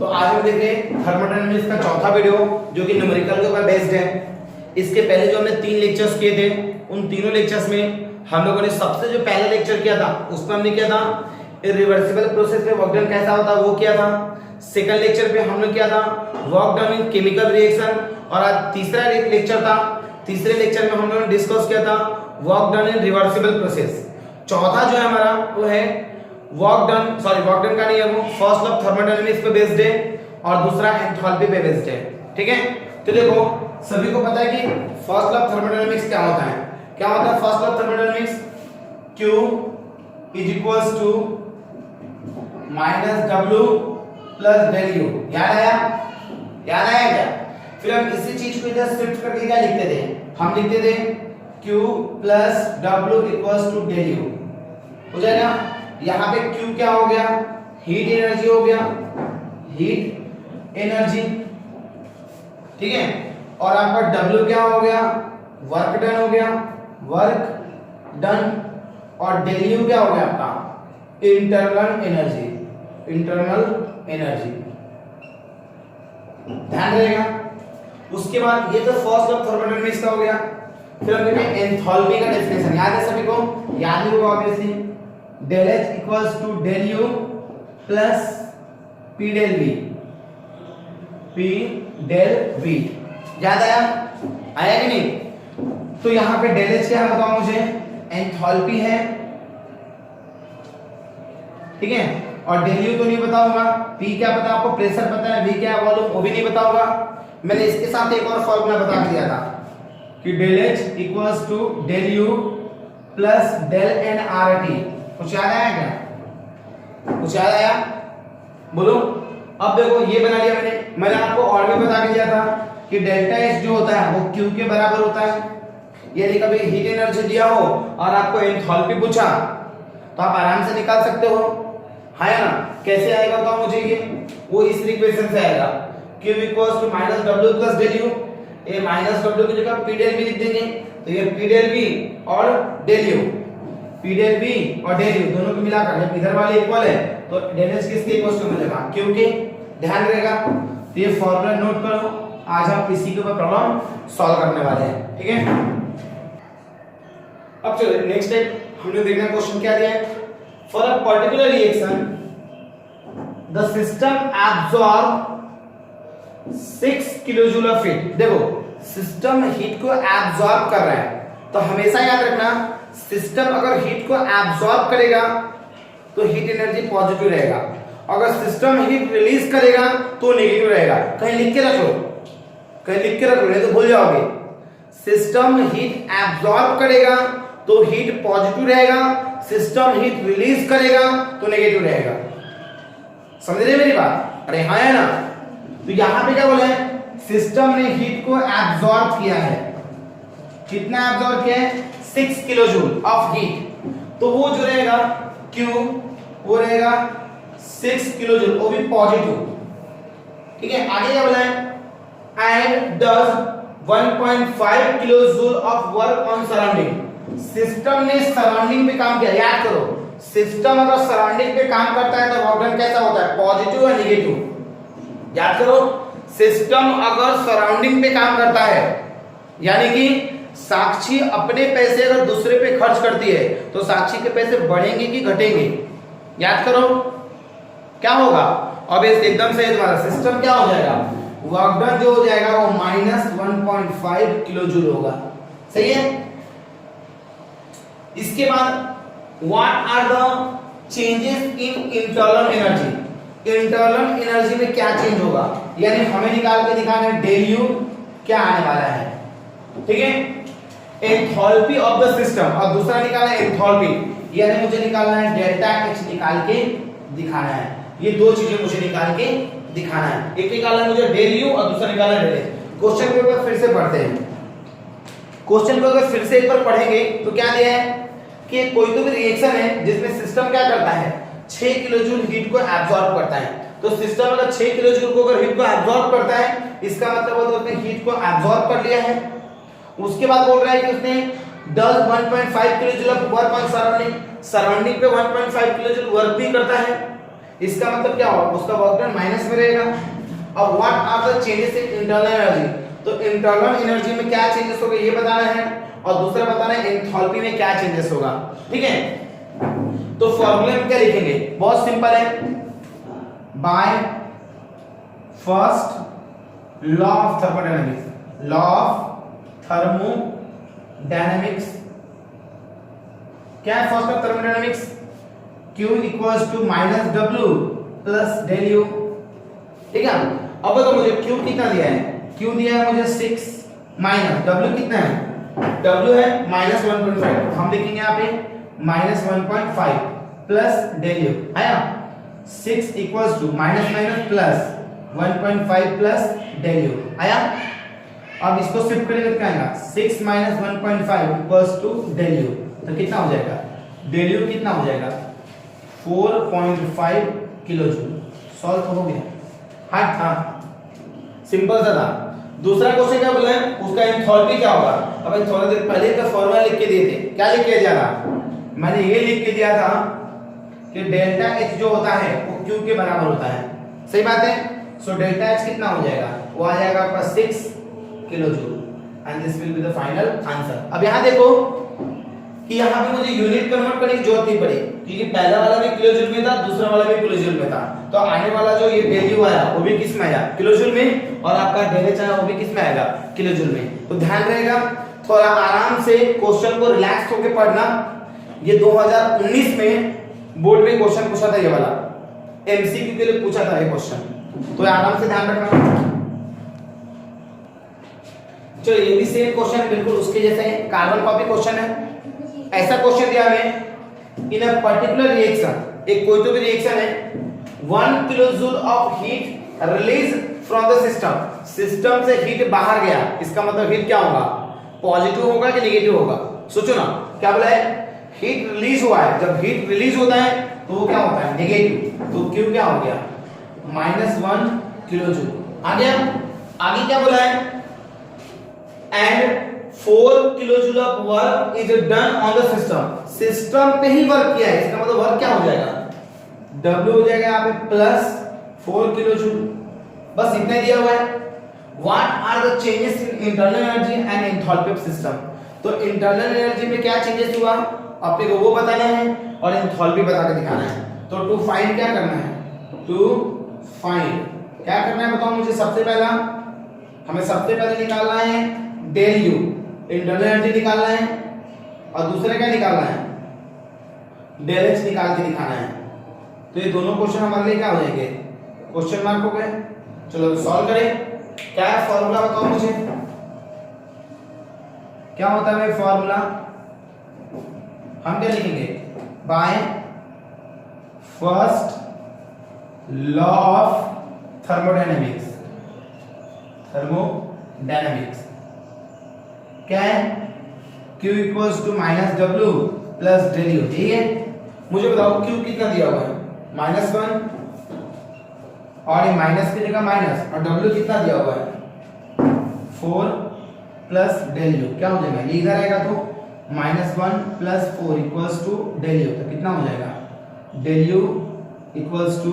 तो आज हम देख रहे हैं थर्मोडायनामिक्स का चौथा वीडियो जो कि न्यूमेरिकल के ऊपर बेस्ड है। इसके पहले जो हमने 3 लेक्चर्स किए थे उन तीनों लेक्चर्स में हम लोगों ने सबसे जो पहला लेक्चर किया था उसमें हमने किया था इरिवर्सिबल प्रोसेस में वर्क डन कैसा होता है वो किया था। सेकंड लेक्चर पे हमने किया था work done in chemical reaction और आज तीसरा लेक्चर था। तीसरे लेक्चर में हम लोगों ने डिस्कस किया था work done in reversible process. चौथा जो है हमारा वो है वर्क डन का नहीं है, वो फर्स्ट लॉ ऑफ थर्मोडायनामिक्स पे बेस्ड है और दूसरा एंथैल्पी पे बेस्ड है। ठीक है, तो देखो सभी को पता है कि फर्स्ट लॉ ऑफ थर्मोडायनामिक्स क्या होता है। क्या होता है first law of thermodynamics? Q is equals to minus W plus del U। याद आया क्या? फिर हम इसी चीज को इधर शिफ्ट करके क्या लिखते थे? हम लिखते थे Q plus W equals to del U। हो जाएगा। यहाँ पे Q क्या हो गया? हीट एनर्जी हो गया, हीट एनर्जी। ठीक है, और आपका W क्या हो गया? वर्क डन हो गया, वर्क डन। और डेल U क्या हो गया आपका? Internal energy, internal energy. ध्यान रहेगा। उसके बाद ये तो फर्स्ट लॉ ऑफ थर्मोडायनामिक्स का हो गया। फिर हम देखते हैं एंथैल्पी का डेफिनेशन। याद है सभी को? याद ही होगा obviously. del H equals to del U plus P del V, P del V। याद आया कि नहीं? तो यहाँ पे del H क्या है बताओ मुझे? एंथैल्पी है, ठीक है। और del U तो नहीं पता होगा, P क्या पता आपको? प्रेशर पता है, V क्या है वॉल्यूम वो भी नहीं पता होगा। मैंने इसके साथ एक और फॉर्मूला बता दिया था कि del H equals to del U plus del nRT। कुछ याद आया क्या? कुछ याद आया? बोलो। अब देखो ये बना लिया मैंने आपको और भी बता दिया था कि डेल्टा एच जो होता है वो Q के बराबर होता है। यदि कभी हीट एनर्जी दिया हो और आपको एंथैल्पी पूछा तो आप आराम से निकाल सकते हो, है ना? कैसे आएगा बताओ मुझे? ये वो इस इक्वेशन से आएगा Q equals to minus W plus del U। ये माइनस W की जगह P del V लिख देंगे, तो ये P del V और del U, P del V और del U दोनों को मिलाकर जब इधर वाले इक्वल है तो del H किसके इक्वल टू मिलेगा? Q के। ध्यान रहेगा। तो ये फॉर्मूला नोट करो, आज हम इसी के ऊपर प्रॉब्लम सॉल्व करने वाले हैं। ठीक है, अब चलो नेक्स्ट स्टेप हमने देखना क्वेश्चन क्या दिया है। For a particular reaction the system absorb 6 kilojoule of heat. देखो सिस्टम हीट को एब्सॉर्ब कर रहा है, तो हमेशा याद रखना सिस्टम अगर हीट को एब्सॉर्ब करेगा तो हीट एनर्जी पॉजिटिव रहेगा, अगर सिस्टम हीट रिलीज करेगा तो नेगेटिव रहेगा। कहीं लिख के रख लो, नहीं तो भूल जाओगे। सिस्टम हीट एब्सॉर्ब करेगा तो हीट पॉजिटिव रहेगा, सिस्टम हीट रिलीज करेगा तो नेगेटिव रहेगा। समझ रहे मेरी बात? अरे हाँ है ना? तो यहां पे क्या बोला है? सिस्टम ने हीट को एब्सॉर्ब किया है। कितना एब्सॉर्ब किया है? 6 किलोजूल ऑफ हीट। तो वो जो रहेगा Q वो रहेगा 6 किलोजूल, वो भी पॉजिटिव। ठीक है, आगे क्या बोला है? And does 1.5 kilojoule of work on surrounding. System ने सराउंडिंग पे काम किया। याद करो सिस्टम अगर सराउंडिंग पे काम करता है तो वर्क डन कैसा होता है? पॉजिटिव या नेगेटिव? याद करो सिस्टम अगर सराउंडिंग पे काम करता है यानी कि साक्षी अपने पैसे अगर दूसरे पे खर्च करती है तो साक्षी के पैसे बढ़ेंगे कि घटेंगे? याद करो क्या होगा? ऑब्वियसली एकदम सही तुम्हारा सिस्टम क्या हो जाएगा? वर्क डन जो हो जाएगा वो माइनस 1.5 किलोजूल होगा। सही है। इसके बाद what are the changes in internal energy. Internal energy में क्या चेंज होगा? यानी हमें निकाल के दिखाना है डेल U क्या आने वाला है। ठीक है, एंथैल्पी ऑफ द सिस्टम और दूसरा निकालना है एंथैल्पी, यानी मुझे निकालना है डेल्टा H निकाल के दिखाना है। ये दो चीजें मुझे निकाल के दिखाना है, एक निकालना है मुझे डेल U और दूसरा निकालना है डेल H। क्वेश्चन को एक बार फिर से पढ़ते हैं। क्वेश्चन को अगर फिर से एक बार पढ़ेंगे तो क्या दिया है कि कोई तो भी रिएक्शन है जिसमें सिस्टम क्या करता है? 6 किलोजूल हीट को एब्सॉर्ब करता है। तो सिस्टम अगर 6 किलोजूल को अगर हीट को एब्सॉर्ब करता है इसका मतलब है उसने हीट को एब्सॉर्ब कर लिया है। उसके बाद बोल रहा है कि उसने does 1.5 kilojoule of work on surrounding, surrounding पे 1.5 किलोजूल वर्क भी करता है। इसका मतलब क्या होगा, उसका वर्क डन माइनस में रहेगा। अब what are the changes in internal energy, तो इंटरनल एनर्जी में क्या चेंजेस होगा ये बताना है, और दूसरा बताना है एंथैल्पी में क्या चेंजेस होगा। ठीक है, तो फॉर्मूला में क्या लिखेंगे, बहुत सिंपल है, by first law of thermodynamics, law of thermodynamics क्या है, first of thermodynamics, Q equals to minus W plus del U. ठीक है, अब तो मुझे Q कितना दिया है, Q दिया है मुझे 6 माइनस W कितना है, W है माइनस 1.5, हम लिखेंगे यहाँ पे माइनस 1.5 प्लस डेल यू आया, 6 equals to minus minus plus 1.5 plus del U आया। अब इसको शिफ्ट करेंगे तो क्या आएगा, 6 minus 1.5 equals to del U, तो कितना हो जाएगा, डेल यू कितना हो जाएगा 4.5 किलो जूल। सॉल्व हो गया, हाँ सिंपल सा था। दूसरा क्वेश्चन क्या बोला है, उसका एंथैल्पी क्या होगा। अब थोड़ा देर पहले का फॉर्मूला लिख के दिए थे, क्या लिख के दिया था, मैंने ये लिख के दिया था कि डेल्टा H जो होता है वो Q के बराबर होता है, सही बात है। सो डेल्टा H कितना हो जाएगा, वो आ जाएगा आपका 6 kilo joule, and this will be the final answer. अब यहाँ देखो कि यहाँ पे मुझे यूनिट कन्वर्ट करने की जरूरत नहीं पड़ी, क्योंकि पहला वाला भी किलो जूल में था, दूसरा वाला भी किलो जूल में था, तो आने वाला जो ये वैल्यू आया वो भी किस में आया, किलो जूल में, और आपका डेल एच आया वो भी किस में आएगा, किलो जूल में। तो ध्यान रहेगा, थोड़ा आराम से क्वेश्चन को रिलैक्स होकर पढ़ना। ये 2019 में बोर्ड में क्वेश्चन पूछा था, ये वाला एमसीक्यू के लिए पूछा था ये क्वेश्चन, तो आराम से ध्यान रखना। चलो ये भी सेम क्वेश्चन बिल्कुल उसके जैसा है, कार्बन कॉपी क्वेश्चन है। ऐसा क्वेश्चन दिया हमें, इन अ पर्टिकुलर रिएक्शन, एक कोई तो भी रिएक्शन है, 1 kilo joule of heat release from the system, system से हीट बाहर गया, इसका मतलब हीट क्या होगा, पॉजिटिव होगा कि नेगेटिव होगा, सोचो ना। क्या बोला है, हीट रिलीज हुआ है, जब हीट रिलीज होता है तो वो क्या होता है, नेगेटिव, तो Q क्या हो गया, -1 किलो जूल। आगे क्या बोला है, and 4 kilo joule of work is done on the system, system पे ही वर्क किया है, इसका मतलब वर्क क्या हो जाएगा, W हो जाएगा यहाँ पे प्लस 4 किलो जूल, बस इतना ही दिया हुआ है। What are the changes in internal energy and enthalpy of system, तो इंटरनल एनर्जी में क्या चेंजेस हुआ अपने को वो बताना है, और एंथैल्पी बता के दिखाना है। तो टू फाइंड क्या करना है, टू फाइंड क्या करना है बताओ मुझे। सबसे पहला हमें सबसे पहले निकालना है डेल यू, इंटरनल एनर्जी निकालना है, और दूसरा क्या निकालना है, डेल एच निकाल के दिखाना है। तो ये दोनों क्वेश्चन हमारे लिए क्या हो जाएंगे, क्वेश्चन मार्क हो गए। चलो सॉल्व करें, क्या है फॉर्मूला बताओ मुझे, क्या होता है फॉर्मूला, हम क्या लिखेंगे, by first law of thermodynamics, thermodynamics क्या है, Q equals to minus W plus del U. ठीक है, मुझे बताओ Q कितना दिया हुआ है, -1, और ये माइनस की जगह माइनस, और W कितना दिया हुआ है 4 प्लस डेल यू, क्या हो जाएगा, ये इधर आएगा तो -1 plus 4 equals to del U, तो कितना हो जाएगा, del U equals to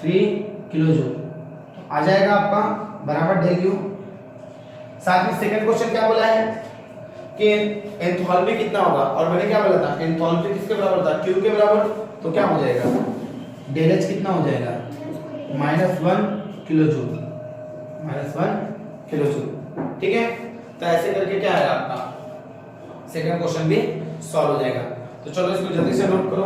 3 kilojoule आ जाएगा आपका बराबर डेल यू। साथ में सेकंड क्वेश्चन क्या बोला है कि एंथैल्पी कितना होगा, और मैंने क्या बोला था, एंथैल्पी किसके बराबर था, Q के बराबर, तो क्या हो जाएगा, डेल एच कितना हो जाएगा, -1 किलो जूल, -1 किलो जूल। ठीक है, तो ऐसे करके क्या आएगा आपका सेकंड क्वेश्चन भी सॉल्व हो जाएगा। तो चलो इसको जल्दी से नोट करो।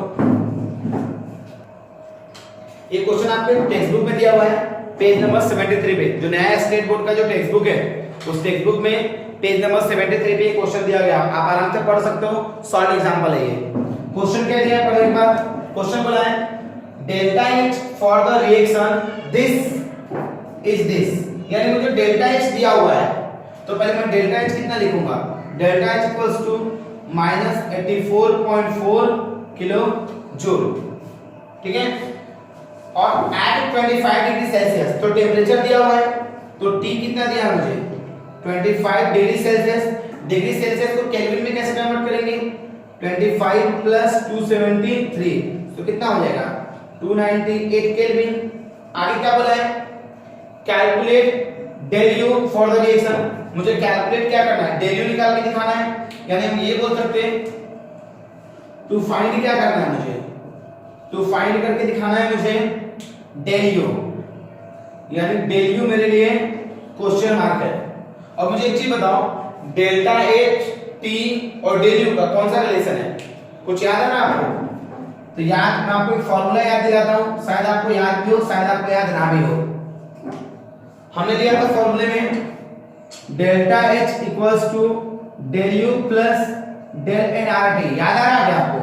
ये क्वेश्चन आपके टेक्स्ट बुक में दिया हुआ है, पेज नंबर 73 पे, जो नया स्टेट बोर्ड का जो टेक्स्ट बुक है उस टेक्स्ट बुक में पेज नंबर 73 पे क्वेश्चन दिया गया, आप आराम से पढ़ सकते हो, शॉर्ट एग्जांपल है ये। क्वेश्चन क्या दिया है, पढ़ो एक बार। क्वेश्चन बोला है delta H for the reaction this is this, यानी मुझे डेल्टा H दिया हुआ है, तो पहले मैं डेल्टा H कितना लिखूंगा, delta H equals to -84.4 kilo joule. ठीक है, और एट 25 डिग्री सेल्सियस, तो टेम्परेचर दिया हुआ है, तो T कितना दिया है मुझे 25 डिग्री सेल्सियस, डिग्री सेल्सियस को केल्विन में कैसे कन्वर्ट करेंगे, 25 प्लस 273, तो कितना हो जाएगा 298 केल्विन। आगे क्या बोला है, calculate del U for the reaction, मुझे कैलकुलेट क्या करना है, डेल यू निकाल के दिखाना है। यानी हम ये बोल सकते हैं टू फाइंड क्या करना है मुझे, टू फाइंड करके दिखाना है मुझे डेल यू, यानी डेल यू मेरे लिए क्वेश्चन मार्क है। अब मुझे एक चीज बताओ, डेल्टा एच टी और डेल यू का कौन सा रिलेशन है, कुछ याद है ना आपको? तो याद, मैं आपको एक फॉर्मूला याद दिलाता हूं, शायद आपको याद भी हो, शायद आपको याद ना भी हो। हमने लिया था फॉर्मूले में delta H equals to del U plus del N R T, याद आ रहा है आपको?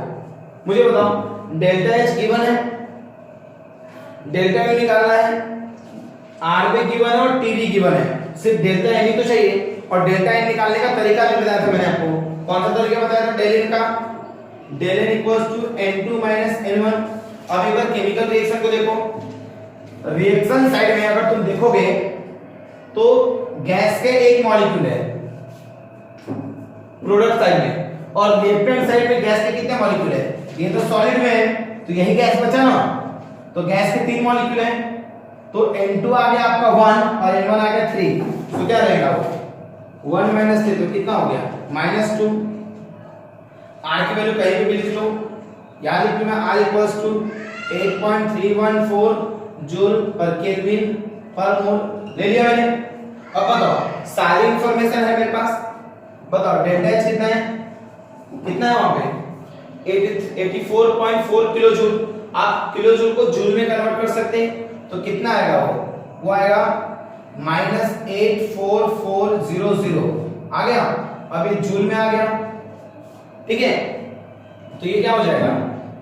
मुझे बताओ, डेल्टा एच गिवन है, डेल्टा यू निकालना है, आर भी गिवन है और टी भी गिवन है, सिर्फ डेल्टा एन ही तो चाहिए। और डेल्टा एन निकालने का तरीका भी बताया था मैंने आपको, कौन सा तरीका बताया था, डेल एन का, del N equals to n2 n1। अब एक बार केमिकल रिएक्शन को देखो, रिएक्शन साइड में अगर तुम देखोगे तो गैस के एक मॉलिक्यूल है प्रोडक्ट साइड में, और लेफ्ट हैंड साइड में गैस के कितने मॉलिक्यूल है, ये तो सॉलिड में है तो यही गैस बचा ना, तो गैस के 3 मॉलिक्यूल हैं, तो n2 आ गया आपका 1 और n1 आ गया 3, तो क्या रहेगा वो 1 - 3, तो कितना हो गया -2। R की वैल्यू कहीं भी लिख लो, याद रखिए मैं R इक्वल्स टू 8.314 जूल पर केल्विन पर मोल ले लिया मैंने। अब बताओ, सारी इंफॉर्मेशन है मेरे पास, बताओ डेल्टा एच कितना है, कितना है वहां पे 84.4 किलो जूल। आप किलो जूल को जूल में कन्वर्ट कर सकते हैं, तो कितना आएगा वो आएगा -84400 आ गया, अभी जूल में आ गया, ठीक है। तो ये क्या हो जाएगा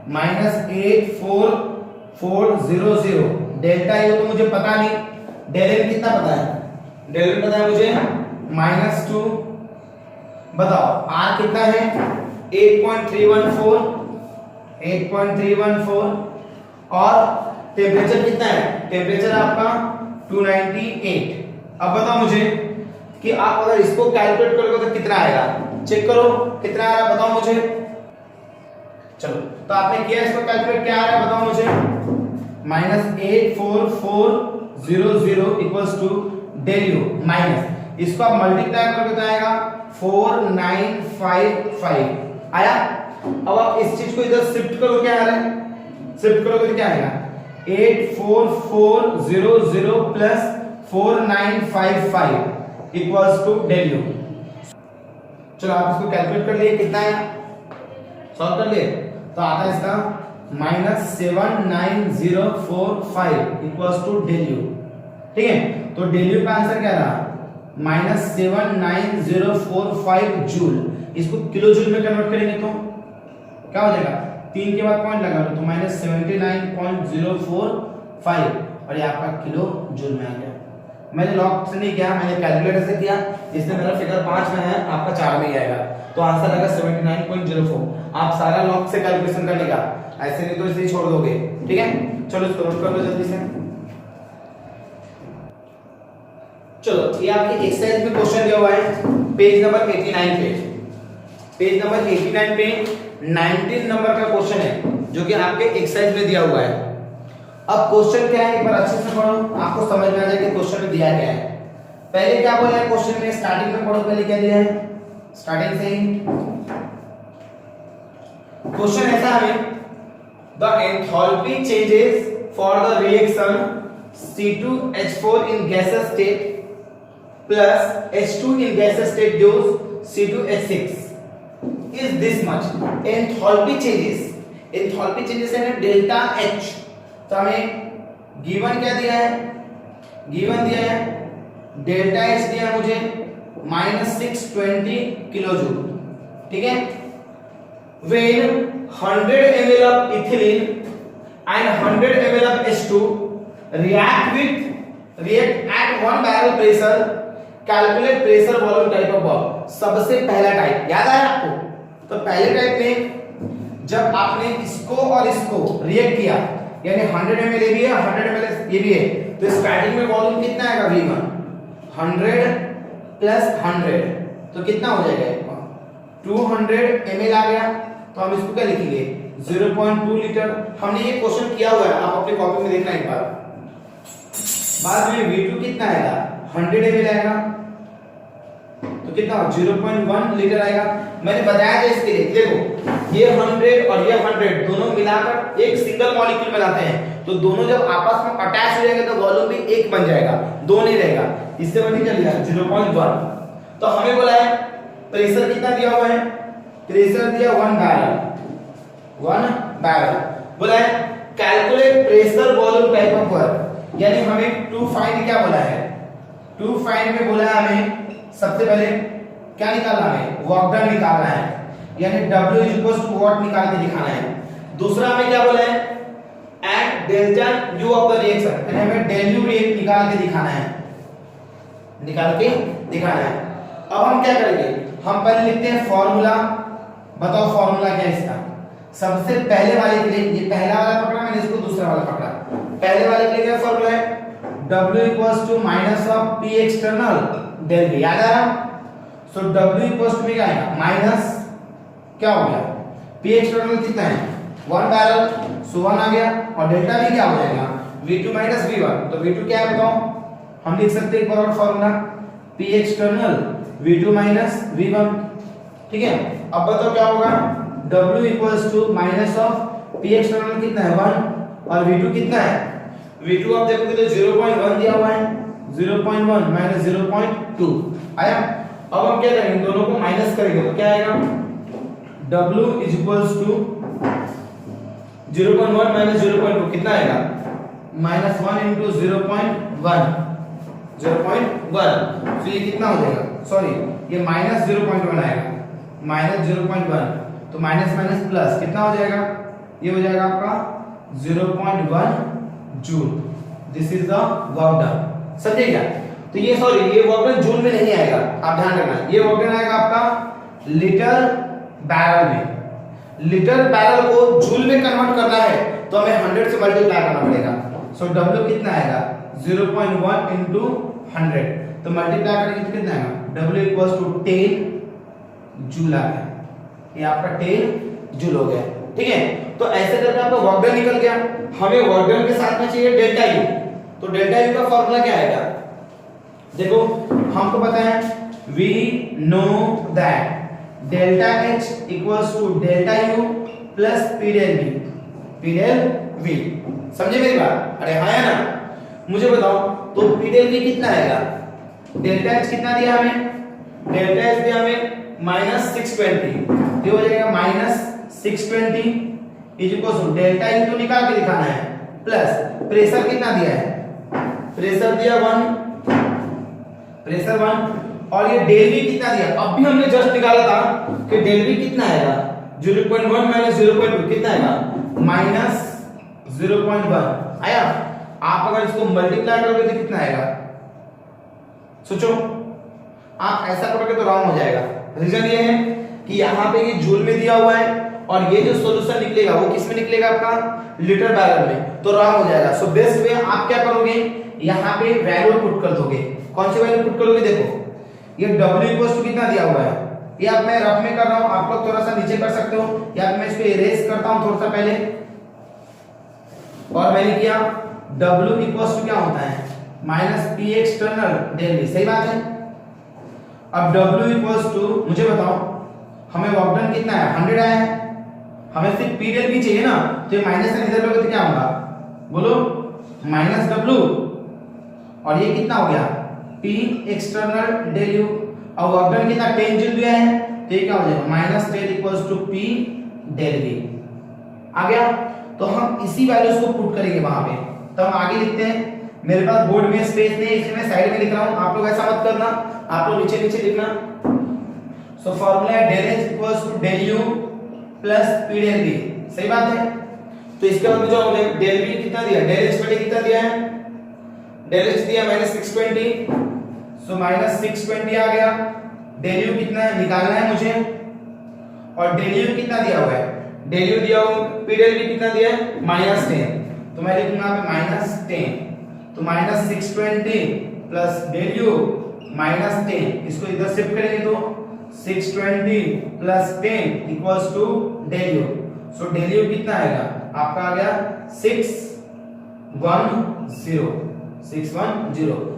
-84400। डेल्टा यू तो मुझे पता नहीं, डेल एन कितना पता है, डेल एन पता है मुझे -2। बताओ आर कितना है 8.314 और टेम्परेचर कितना है, टेम्परेचर आपका 298। अब बताओ मुझे कि आप अगर इसको कैलकुलेट करोगे तो कितना आएगा, चेक करो कितना आ रहा है, बताओ मुझे। चलो तो आपने किया, इसको कैलकुलेट क्या आ रहा है बताओ मुझे, -84400 equals to del U minus, इसको आप मल्टीप्लाई करोगे तो आएगा 4955 आया। अब आप इस चीज को इधर शिफ्ट करो, क्या आ रहा है, शिफ्ट करोगे तो क्या आएगा 84400 plus 4955 equals to del U. चलो आप इसको कैलकुलेट कर लिए, कितना है सॉल्व कर लिए, तो आता है इसका -79045 इक्वल्स टू डेल यू, ठीक है। तो डेल यू का आंसर क्या रहा -79045 जूल। इसको किलो जूल में कन्वर्ट करेंगे तो क्या हो जाएगा, 3 के बाद पॉइंट लगा लो तो -79.045 और ये आपका किलो जूल में आ गया। मैंने लॉग से नहीं किया, मैंने कैलकुलेटर से किया, इसमें मेरा फिगर 5 में है, आपका 4 में ही आएगा, तो आंसर आएगा 79.04। आप सारा लॉग से कैलकुलेशन करने का, ऐसे नहीं तो इसे ही छोड़ दोगे, ठीक है। चलो इसको नोट कर लो जल्दी से। चलो ये आपके एक्सरसाइज में क्वेश्चन दिया हुआ है पेज नंबर 89 पे, पेज नंबर 89 पे 19 नंबर का क्वेश्चन है जो कि आपके एक्सरसाइज में दिया हुआ है। अब क्वेश्चन क्या है एक बार अच्छे से पढ़ो, आपको समझ में आ जाए कि क्वेश्चन में दिया क्या है। पहले क्या बोला है क्वेश्चन में, स्टार्टिंग में पढ़ो, पहले क्या दिया है स्टार्टिंग से ही क्वेश्चन ऐसा है, the enthalpy changes for the reaction C2H4 in gaseous state plus H2 in gaseous state gives C2H6 is this much। Enthalpy changes है ना डेल्टा H, तो हमें गिवन क्या दिया है, गिवन दिया है डेल्टा H दिया है मुझे -620 किलो जूल, ठीक है। When 100 ml of ethylene and 100 ml of H2 react at 1 barrel pressure, calculate pressure volume type of bomb। सबसे पहला टाइप याद आया आपको, तो पहले टाइप में जब आपने इसको और इसको रिएक्ट किया, यानी 100 ml ये भी है 100 ml ये भी है, तो स्टार्टिंग में वॉल्यूम कितना आएगा V1 100 + 100 तो कितना हो जाएगा 200 ml आ गया। तो हम इसको क्या लिखेंगे 0.2 लीटर। हमने ये क्वेश्चन किया हुआ है, आप अपने कॉपी में देखना एक बार। बाद में V2 कितना आएगा 100 ml आएगा, तो कितना 0.1 लीटर आएगा। मैंने बताया था इसके लिए, देखो ये 100 और ये 100 दोनों मिलाकर एक सिंगल मॉलिक्यूल बनाते हैं, तो दोनों जब आपस में अटैच हो जाएंगे तो वॉल्यूम भी एक बन जाएगा, दो नहीं रहेगा। इससे बन क्या लिया 0.1। तो हमें बोला है प्रेशर कितना दिया हुआ है, प्रेशर दिया 1 बैरल। बोला है calculate pressure volume type of work, यानी हमें टू फाइंड क्या बोला है, टू फाइंड में बोला है हमें सबसे पहले क्या निकालना है, वर्क डन निकालना है, यानी W इक्वल्स टू व्हाट निकाल के दिखाना है। दूसरा हमें क्या बोला है at delta U of the reaction, यानी हमें डेल U रिएक्ट निकाल के दिखाना है, निकाल के दिखाना है। अब हम क्या करेंगे, हम पहले लिखते हैं फॉर्मूला। बताओ फॉर्मूला क्या है इसका। सबसे पहले वाले के लिए, ये पहला वाला पकड़ा मैंने, इसको दूसरा वाला पकड़ा। पहले वाले के लिए क्या फॉर्मूला है, W equals to minus of P external del V। याद आ रहा, सो W इक्वल्स टू क्या आएगा माइनस क्या हो गया P एक्सटर्नल कितना है 1 बैरल, सो 1 आ गया, और डेल्टा V क्या हो जाएगा V2 माइनस V1। तो V2 क्या है बताओ, हम लिख सकते हैं एक बार और formula P external V2 minus V1। ठीक है, अब बताओ क्या होगा, W equals to minus of P external कितना है 1 और V2 कितना है, V2 आप देखोगे तो 0.1 दिया हुआ है, 0.1 माइनस 0.2 आया। अब हम क्या करेंगे, दोनों को माइनस करेंगे तो क्या आएगा, W is equals to 0.1 minus 0.2 कितना आएगा माइनस 1 इंटू 0.1, 0.1। तो ये कितना हो जाएगा, सॉरी ये माइनस 0.1 आएगा, माइनस 0.1, तो माइनस माइनस प्लस कितना हो जाएगा, ये हो जाएगा आपका 0.1 joule. This is the work done, समझे क्या। तो ये सॉरी ये वर्क डन जूल में नहीं आएगा, आप ध्यान रखना, ये वर्क डन आएगा आपका लीटर बैरल में। लीटर बैरल को जूल में कन्वर्ट करना है तो हमें 100 से मल्टीप्लाई करना पड़ेगा। सो W कितना आएगा 0.1 into 100, तो मल्टीप्लाई करेंगे तो कितना आएगा W इक्वल्स टू 10 जूल आ गया, ये आपका 10 जूल हो गया। ठीक है, तो ऐसे करके आपका वर्क डन निकल गया। हमें वर्क डन के साथ में चाहिए डेल्टा U, तो डेल्टा U का फॉर्मूला क्या आएगा, देखो हमको पता है we know that delta H equals to delta U plus P del V, P del V। समझे मेरी बात, अरे हाँ है ना। मुझे बताओ तो P del V कितना आएगा, डेल्टा H कितना दिया हमें, डेल्टा H दिया हमें माइनस 620, ये हो जाएगा minus 620 is equals to delta U तो निकाल के दिखाना है, प्लस प्रेशर कितना दिया है, प्रेशर दिया 1, प्रेशर 1, और ये डेल V कितना दिया, अब भी हमने जस्ट निकाला था कि डेल V कितना आएगा 0.1 माइनस 0.2 कितना आएगा माइनस 0.1 आया। आप अगर इसको मल्टीप्लाई करोगे तो कितना आएगा, सोचो आप ऐसा करोगे तो रॉन्ग हो जाएगा। रीजन ये है कि यहाँ पे ये जूल में दिया हुआ है और ये जो सॉल्यूशन निकलेगा वो किस में निकलेगा आपका लीटर बैरल में, तो रॉन्ग हो जाएगा। सो बेस्ट वे आप क्या करोगे, यहाँ पे वैल्यू पुट कर दोगे। कौन सी वैल्यू पुट करोगे, देखो ये W इक्वल्स टू कितना दिया हुआ है, ये अब मैं रफ में कर रहा हूं, आप लोग थोड़ा सा नीचे कर सकते हो, या मैं इसको इरेज करता हूं थोड़ा सा पहले, और मैंने किया W इक्वल्स टू क्या होता है minus P external del V, सही बात है। अब W इक्वल्स टू मुझे बताओ हमें वर्क डन कितना है 100 आया है, हमें सिर्फ P डेल V चाहिए ना, तो ये माइनस से इधर लोगे तो क्या होगा बोलो माइनस W, और ये कितना हो गया P एक्सटर्नल डेल U, और वर्क डन कितना 10 जूल दिया है, तो ये क्या हो जाएगा minus 10 equals to P del V आ गया। तो हम इसी वैल्यूज को पुट करेंगे वहां पे, तो हम आगे लिखते हैं। मेरे पास बोर्ड में स्पेस नहीं है इसलिए मैं साइड में लिख रहा हूं, आप लोग ऐसा मत करना, आप लोग नीचे नीचे लिखना। सो फार्मूला है del H equals to del U plus P del V, सही बात है। तो इसके बाद जो हमने डेल V कितना दिया, डेल H बटे कितना दिया है, डेल H दिया माइनस 620, सो माइनस 620 आ गया। डेल U कितना है निकालना है मुझे, और डेल U कितना दिया हुआ है, डेल U दिया हुआ, P डेल V कितना दिया है माइनस 10, तो मैं लिखूंगा पे माइनस 10, तो minus 620 plus del U minus 10, इसको इधर शिफ्ट करेंगे तो 620 plus 10 equals to del U. सो डेल यू कितना आएगा आपका आ गया 610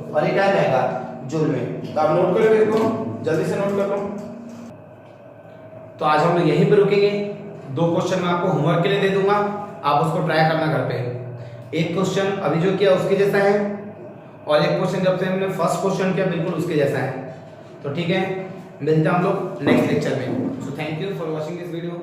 और ये क्या जाएगा जूल में। तो आप नोट करो इसको, जल्दी से नोट कर लो। तो आज हम लोग यहीं पे रुकेंगे। 2 क्वेश्चन मैं आपको होमवर्क के लिए दे दूंगा, आप उसको ट्राई करना घर पे। एक क्वेश्चन अभी जो किया उसके जैसा है और एक क्वेश्चन जब से हमने फर्स्ट क्वेश्चन किया बिल्कुल उसके जैसा है। तो ठीक है, मिलते हैं हम लोग नेक्स्ट लेक्चर में। So thank you for watching this video.